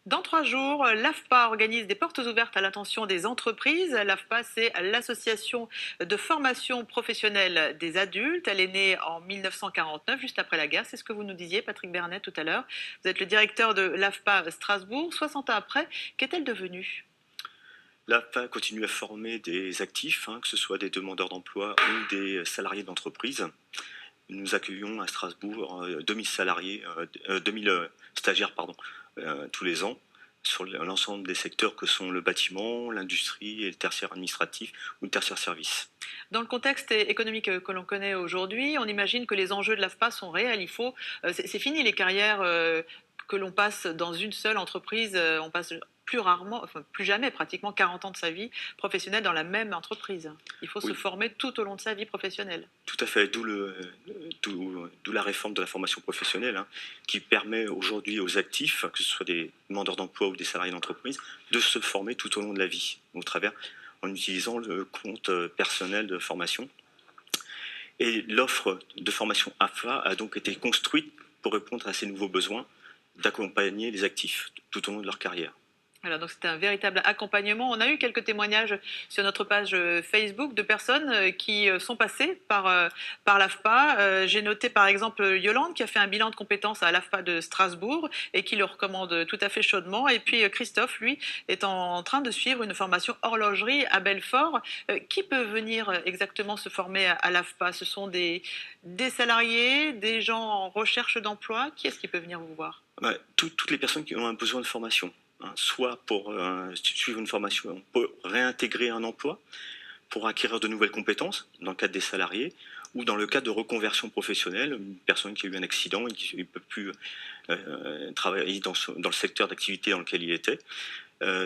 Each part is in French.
Dans 3 jours, l'AFPA organise des portes ouvertes à l'attention des entreprises. L'AFPA, c'est l'association de formation professionnelle des adultes. Elle est née en 1949, juste après la guerre. C'est ce que vous nous disiez, Patrick Bernet, tout à l'heure. Vous êtes le directeur de l'AFPA Strasbourg. 60 ans après, qu'est-elle devenue? L'AFPA continue à former des actifs, que ce soit des demandeurs d'emploi ou des salariés d'entreprise. Nous accueillons à Strasbourg 2000 salariés, 2000 stagiaires tous les ans sur l'ensemble des secteurs que sont le bâtiment, l'industrie et le tertiaire administratif ou le tertiaire service. Dans le contexte économique que l'on connaît aujourd'hui, on imagine que les enjeux de l'AFPA sont réels. C'est fini les carrières que l'on passe dans une seule entreprise. On passe plus rarement, enfin plus jamais, pratiquement 40 ans de sa vie professionnelle dans la même entreprise. Il faut se Oui, former tout au long de sa vie professionnelle. tout à fait, d'où la réforme de la formation professionnelle, qui permet aujourd'hui aux actifs, que ce soit des demandeurs d'emploi ou des salariés d'entreprise, de se former tout au long de la vie, en utilisant le compte personnel de formation. Et l'offre de formation AFA a donc été construite pour répondre à ces nouveaux besoins d'accompagner les actifs tout au long de leur carrière. Voilà, donc c'était un véritable accompagnement. On a eu quelques témoignages sur notre page Facebook de personnes qui sont passées par l'AFPA. J'ai noté par exemple Yolande qui a fait un bilan de compétences à l'AFPA de Strasbourg et qui le recommande tout à fait chaudement. Et puis Christophe, lui, est en train de suivre une formation horlogerie à Belfort. Qui peut venir exactement se former à l'AFPA? Ce sont des salariés, des gens en recherche d'emploi. Qui est-ce qui peut venir vous voir? Toutes les personnes qui ont un besoin de formation, soit pour suivre une formation, pour réintégrer un emploi, pour acquérir de nouvelles compétences dans le cadre des salariés, ou dans le cadre de reconversion professionnelle, une personne qui a eu un accident et qui ne peut plus travailler dans le secteur d'activité dans lequel il était.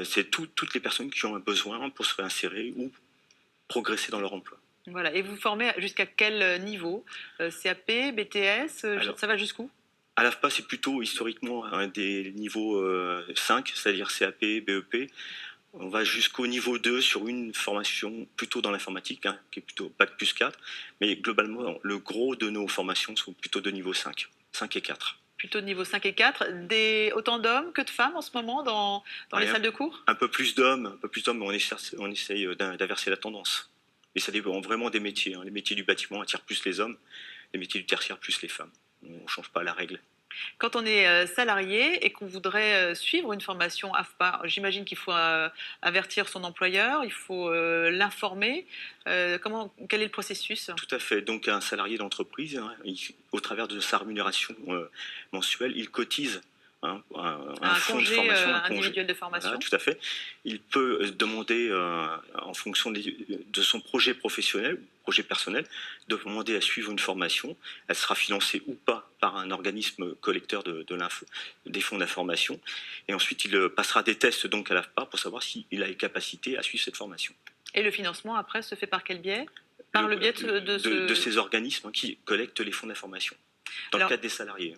C'est toutes les personnes qui ont un besoin pour se réinsérer ou progresser dans leur emploi. Voilà. Et vous formez jusqu'à quel niveau? CAP, BTS, Alors, ça va jusqu'où? à l'AFPA, c'est plutôt historiquement des niveaux 5, c'est-à-dire CAP, BEP. On va jusqu'au niveau 2 sur une formation plutôt dans l'informatique, qui est plutôt Bac plus 4. Mais globalement, le gros de nos formations sont plutôt de niveau 5 et 4. Plutôt de niveau 5 et 4. Autant d'hommes que de femmes en ce moment dans les Ouais, salles de cours? un peu plus d'hommes, on essaye d'inverser la tendance. Mais ça dépend vraiment des métiers. Les métiers du bâtiment attirent plus les hommes, les métiers du tertiaire plus les femmes. On ne change pas la règle. Quand on est salarié et qu'on voudrait suivre une formation AFPA, j'imagine qu'il faut avertir son employeur, il faut l'informer. Quel est le processus? Tout à fait. Donc un salarié d'entreprise, au travers de sa rémunération mensuelle, il cotise un Un fonds de congé formation, un congé. individuel de Voilà, formation? tout à fait. Il peut demander, en fonction de son projet professionnel, projet personnel, de demander à suivre une formation. Elle sera financée ou pas par un organisme collecteur des fonds d'information. Et ensuite, il passera des tests donc à l'AFPA pour savoir s'il a les capacités à suivre cette formation. Et le financement, après, se fait par quel biais? Par le biais De ces organismes qui collectent les fonds d'information, dans le Alors, cadre des salariés.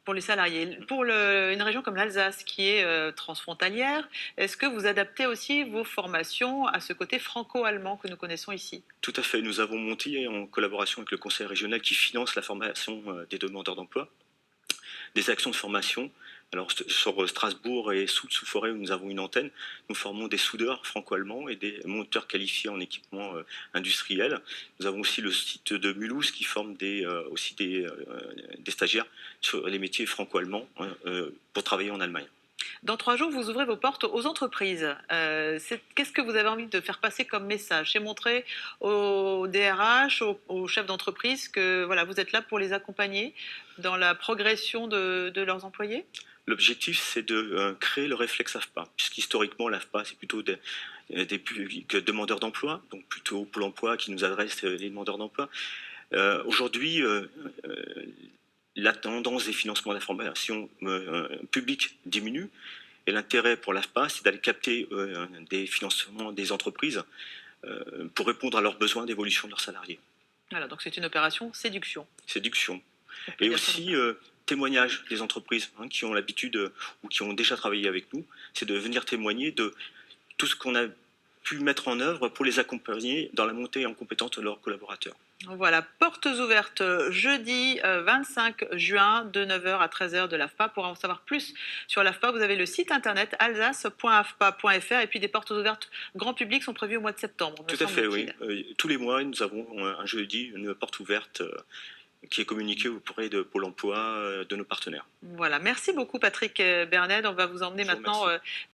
pour les salariés. Pour une région comme l'Alsace, qui est transfrontalière, est-ce que vous adaptez aussi vos formations à ce côté franco-allemand que nous connaissons ici? Tout à fait. Nous avons monté, en collaboration avec le conseil régional qui finance la formation des demandeurs d'emploi, des actions de formation. Alors sur Strasbourg et sous Forêt, où nous avons une antenne, nous formons des soudeurs franco-allemands et des monteurs qualifiés en équipement industriel. Nous avons aussi le site de Mulhouse qui forme aussi des stagiaires sur les métiers franco-allemands pour travailler en Allemagne. Dans 3 jours, vous ouvrez vos portes aux entreprises. Qu'est-ce que vous avez envie de faire passer comme message? C'est montrer aux DRH, aux chefs d'entreprise que voilà, vous êtes là pour les accompagner dans la progression de leurs employés? L'objectif, c'est de créer le réflexe AFPA, puisqu'historiquement, l'AFPA, c'est plutôt des publics demandeurs d'emploi, donc plutôt Pôle emploi qui nous adresse les demandeurs d'emploi. Aujourd'hui, la tendance des financements d'information publique diminue, et l'intérêt pour l'AFPA, c'est d'aller capter des financements des entreprises pour répondre à leurs besoins d'évolution de leurs salariés. Voilà, donc c'est une opération séduction. Séduction. On peut Et dire ça comme aussi ça. témoignages des entreprises qui ont l'habitude ou qui ont déjà travaillé avec nous, c'est de venir témoigner de tout ce qu'on a pu mettre en œuvre pour les accompagner dans la montée en compétence de leurs collaborateurs. Voilà, portes ouvertes jeudi 25 juin de 9 h à 13 h de l'AFPA. Pour en savoir plus sur l'AFPA, vous avez le site internet alsace.afpa.fr et puis des portes ouvertes grand public sont prévues au mois de septembre. Tout à fait, oui. Tous les mois, nous avons un jeudi une porte ouverte qui est communiquée auprès de Pôle emploi, de nos partenaires. Voilà, merci beaucoup Patrick Bernet. On va vous emmener maintenant